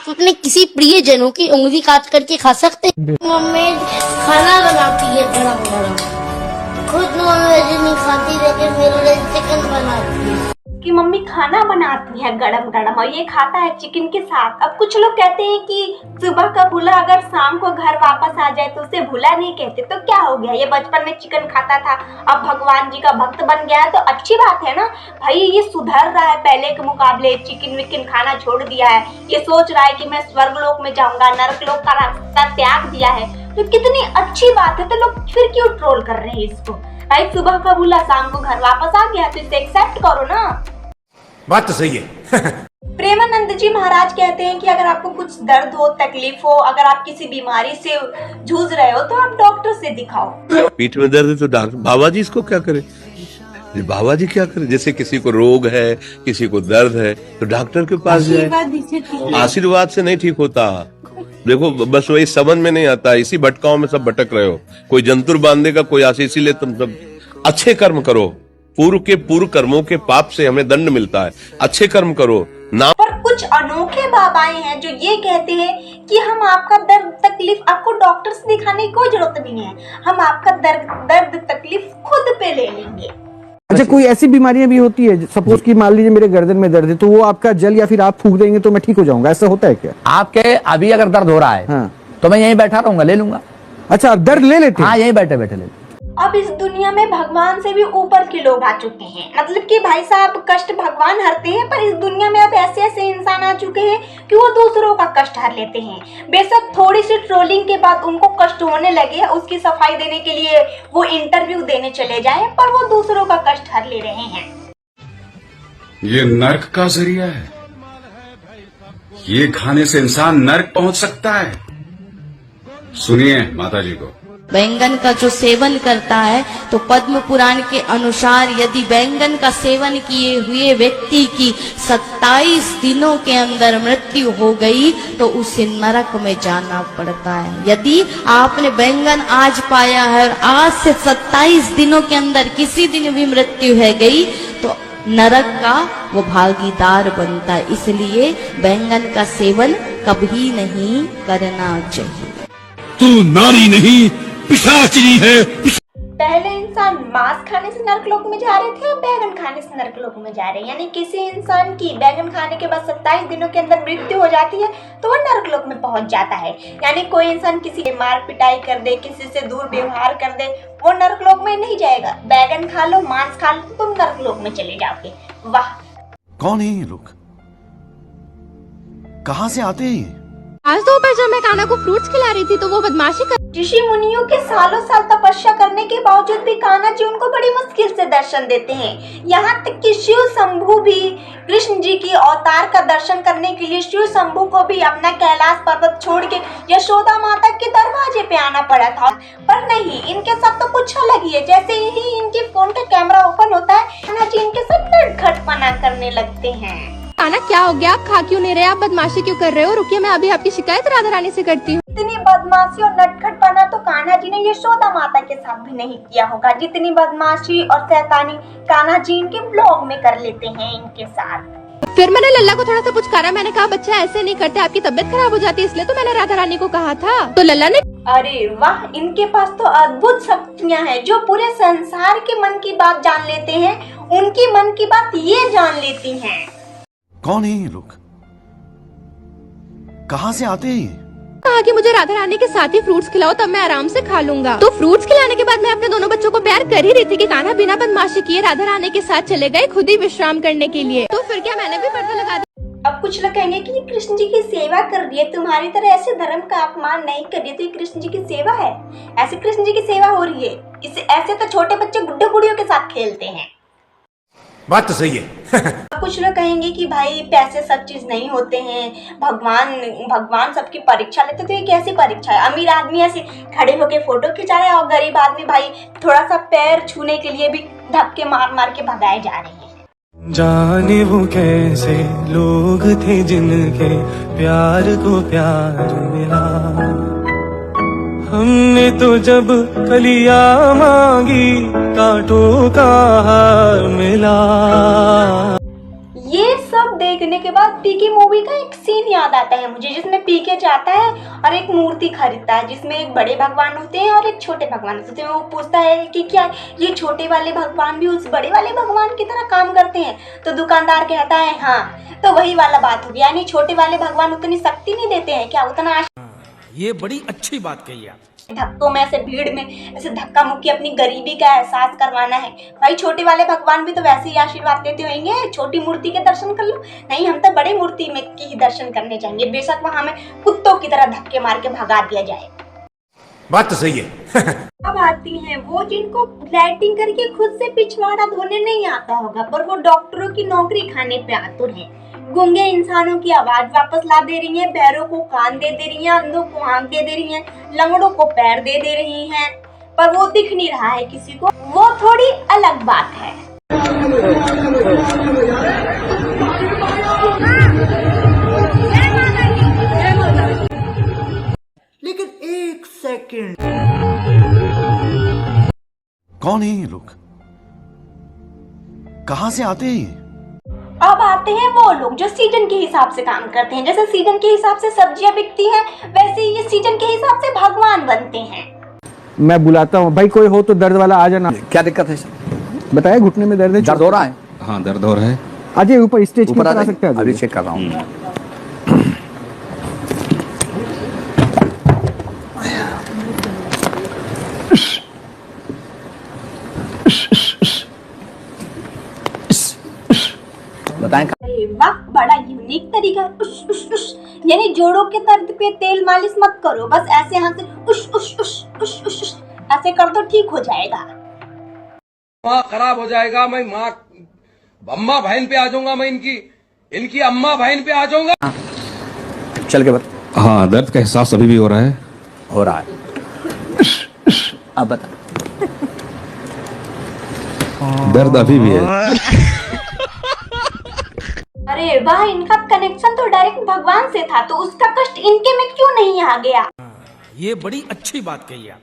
आप अपने किसी प्रियजनों की उंगली काट करके खा सकते हैं? मम्मी खाना बनाती है गरम गरम, खुद नॉनवेज नहीं खाती लेकिन मेरे लिए चिकन बनाती है। कि मम्मी खाना बनाती है गरम गरम और ये खाता है चिकन के साथ। अब कुछ लोग कहते हैं कि सुबह का भूला अगर शाम को घर वापस आ जाए तो उसे भूला नहीं कहते। तो क्या हो गया, ये बचपन में चिकन खाता था, अब भगवान जी का भक्त बन गया है तो अच्छी बात है ना भाई। ये सुधर रहा है, पहले के मुकाबले चिकन विकन खाना छोड़ दिया है, ये सोच रहा है कि मैं स्वर्गलोक में जाऊंगा, नरकलोक का रास्ता त्याग दिया है, तो कितनी अच्छी बात है। तो लोग फिर क्यों ट्रोल कर रहे हैं इसको? भाई सुबह का भूला शाम को घर वापस आ गया तो इसे एक्सेप्ट करो ना। बात तो सही है। प्रेमानंद जी महाराज कहते हैं कि अगर आपको कुछ दर्द हो, तकलीफ हो, अगर आप किसी बीमारी से जूझ रहे हो तो आप डॉक्टर से दिखाओ। पीठ में दर्द है तो डॉक्टर, बाबा जी इसको क्या करे, बाबा जी क्या करे? जैसे किसी को रोग है, किसी को दर्द है तो डॉक्टर के पास जाए। आशीर्वाद से नहीं ठीक होता। देखो बस वही समझ में नहीं आता, इसी भटकाओं में सब भटक रहे हो। कोई जंतुर बांधेगा, कोई आशीष, इसीलिए तुम सब अच्छे कर्म करो। पूर्व कर्मों के पाप से हमें दंड मिलता है। अच्छे कर्म करो ना। पर कुछ अनोखे बाबाएं हैं जो ये कहते हैं कि हम आपका दर्द तकलीफ, आपको डॉक्टर से दिखाने की कोई जरूरत नहीं है, हम आपका दर्द तकलीफ खुद पे ले लेंगे। अच्छा, कोई ऐसी बीमारियां भी होती है, सपोज कि मान लीजिए मेरे गर्दन में दर्द है तो वो आपका जल या फिर आप फूंक देंगे तो मैं ठीक हो जाऊंगा, ऐसा होता है क्या? आपके अभी अगर दर्द हो रहा है हाँ। तो मैं यहीं बैठा रहूंगा, ले लूंगा। अच्छा, आप दर्द ले लेते हैं? हाँ, यहीं बैठे बैठे ले। अब इस दुनिया में भगवान से भी ऊपर के लोग आ चुके हैं, मतलब कि भाई साहब कष्ट भगवान हरते हैं, पर इस दुनिया में अब ऐसे ऐसे इंसान आ चुके हैं कि वो दूसरों का कष्ट हर लेते हैं। बेशक थोड़ी सी ट्रोलिंग के बाद उनको कष्ट होने लगे, उसकी सफाई देने के लिए वो इंटरव्यू देने चले जाए, पर वो दूसरों का कष्ट हर ले रहे हैं। ये नर्क का जरिया है, ये खाने से इंसान नर्क पहुंच सकता है। सुनिए माता जी को। बैंगन का जो सेवन करता है तो पद्म पुराण के अनुसार यदि बैंगन का सेवन किए हुए व्यक्ति की 27 दिनों के अंदर मृत्यु हो गई तो उसे नरक में जाना पड़ता है। यदि आपने बैंगन आज पाया है और आज से 27 दिनों के अंदर किसी दिन भी मृत्यु है गई तो नरक का वो भागीदार बनता है। इसलिए बैंगन का सेवन कभी नहीं करना चाहिए। तू नारी नहीं पिशाचिनी है। पहले इंसान मांस खाने से नरकलोक में जा रहे थे, अब बैगन खाने से नरकलोक में जा रहे हैं। यानी किसी इंसान की बैगन खाने के बाद 27 दिनों के अंदर मृत्यु हो जाती है तो वह नरकलोक में पहुंच जाता है। यानी कोई इंसान किसी के मार पिटाई कर दे, किसी से दूर व्यवहार कर दे, वो नरकलोक में नहीं जाएगा। बैगन खा लो, मांस खा लो, तुम नरकलोक में चले जाओगे। वाह, कौन है ये लोग, कहाँ से आते हैं? आज दोपहर जब मैं कान्हा को फ्रूट्स खिला रही थी तो वो बदमाशी कर। ऋषि मुनियों के सालों साल तपस्या करने के बावजूद भी कान्हा जी उनको बड़ी मुश्किल से दर्शन देते हैं। यहाँ तक कि शिव शंभू भी कृष्ण जी की अवतार का दर्शन करने के लिए शिव शंभू को भी अपना कैलाश पर्वत छोड़ के यशोदा माता के दरवाजे पे आना पड़ा था। पर नहीं, इनके साथ तो कुछ अलग ही है। जैसे ही इनके फोन का कैमरा ओपन होता है, कान्हा जी इनके साथ नटखटपना करने लगते हैं। कान्हा क्या हो गया, आप खा क्यों नहीं रहे, आप बदमाशी क्यों कर रहे हो? रुकिए, मैं अभी आपकी शिकायत राधा रानी से करती हूँ। इतनी बदमाशी और नटखटपना तो कान्हा जी ने यशोदा माता के साथ भी नहीं किया होगा, जितनी बदमाशी और शैतानी कान्हा जी इनके ब्लॉग में कर लेते हैं इनके साथ। फिर मैंने लल्ला को थोड़ा सा पुचकारा, मैंने कहा बच्चा ऐसे नहीं करते, आपकी तबीयत खराब हो जाती है, इसलिए तो मैंने राधा रानी को कहा था। तो लल्ला ने, अरे वाह, इनके पास तो अद्भुत शक्तियां हैं। जो पूरे संसार के मन की बात जान लेते हैं, उनकी मन की बात ये जान लेती हैं। कौन है ये लोग, कहाँ से आते हैं? कहा कि मुझे राधा रानी के साथ ही फ्रूट्स खिलाओ तब मैं आराम से खा लूंगा। तो फ्रूट्स खिलाने के बाद मैं अपने दोनों बच्चों को प्यार कर ही रही थी कि कान्हा बिना बदमाशी किए राधा रानी के साथ चले गए खुद ही विश्राम करने के लिए। तो फिर क्या, मैंने भी पर्दा लगा दिया। अब कुछ लोग कहेंगे कि कृष्ण जी की सेवा कर रही है, तुम्हारी तरह ऐसे धर्म का अपमान नहीं कर रही है, तो ये कृष्ण जी की सेवा है। ऐसे कृष्ण जी की सेवा हो रही है, इसे ऐसे तो छोटे बच्चे गुड्डे गुड़ियों के साथ खेलते हैं। बात तो सही है। कुछ लोग कहेंगे कि भाई पैसे सब चीज नहीं होते हैं, भगवान सबकी परीक्षा लेते, तो ये कैसी परीक्षा है? अमीर आदमी ऐसे खड़े होके फोटो खिंचा रहे हैं और गरीब आदमी भाई थोड़ा सा पैर छूने के लिए भी धक्के मार मार के भगाए जा रहे हैं। जाने वो कैसे लोग थे जिनके प्यार को प्यार मिला, हमने तो जब कलियां मांगी कांटों का हार मिला। ये सब देखने देखने के बाद पीके मूवी का एक सीन याद आता है मुझे, जिसमें पीके जाता है और एक मूर्ति खरीदता है जिसमें एक बड़े भगवान होते हैं और एक छोटे भगवान होते हैं। वो पूछता है कि क्या ये छोटे वाले भगवान भी उस बड़े वाले भगवान की तरह काम करते हैं? तो दुकानदार कहता है हाँ। तो वही वाला बात होगी, यानी छोटे वाले भगवान उतनी शक्ति नहीं देते हैं क्या, उतना ये बड़ी अच्छी बात कही आप। धक्कों में ऐसे भीड़ में ऐसे धक्का मुक्की अपनी गरीबी का एहसास करवाना है। भाई छोटे वाले भगवान भी तो वैसे ही आशीर्वाद देते होंगे, छोटी मूर्ति के दर्शन कर लो। नहीं, हम तो बड़े मूर्ति में की ही दर्शन करने जाएंगे, बेशक वहां हमें कुत्तों की तरह धक्के मार के भगा दिया जाए। बात तो सही है। अब आती हैं वो जिनको लाइटिंग करके खुद से पिछवाड़ा धोने नहीं आता होगा, पर वो डॉक्टरों की नौकरी खाने पे आतुर है। गूंगे इंसानों की आवाज वापस ला दे रही हैं, बहरों को कान दे रही हैं, अंधों को आंख दे रही हैं, लंगड़ों को पैर दे रही हैं, पर वो दिख नहीं रहा है किसी को, वो थोड़ी अलग बात है। लेकिन एक सेकंड, कौन है ये लोग? कहां से आते हैं? अब आते हैं वो लोग जो सीजन के हिसाब से काम करते हैं। जैसे सीजन के हिसाब से सब्जियां बिकती हैं, वैसे ये सीजन के हिसाब से भगवान बनते हैं। मैं बुलाता हूँ, भाई कोई हो तो दर्द वाला आ जाना। क्या दिक्कत है सर? बताया घुटने में दर्द है, दर्द हो रहा है? हाँ दर्द हो रहा है। आज ऊपर स्टेज ऊपर आ सकता है, अभी चेक कर रहा हूँ। बताएं। अरे वाह, बड़ा यूनिक तरीका है। उश उश उश, यानी जोड़ों के दर्द पे तेल मालिश मत करो, बस ऐसे हाथ से उश उश उश उश उश उश ऐसे कर दो, ठीक हो जाएगा। माँ खराब हो जाएगा, मैं माँ अम्मा बहन पे आ जाऊंगा, मैं इनकी अम्मा बहन पे आ जाऊंगा। चल के बता। हाँ दर्द का एहसास अभी भी हो रहा है। हो रहा है। अब बता। दर्द अभी भी है। अरे वाह, इनका कनेक्शन तो डायरेक्ट भगवान से था, तो उसका कष्ट इनके में क्यों नहीं आ गया? ये बड़ी अच्छी बात कही आप।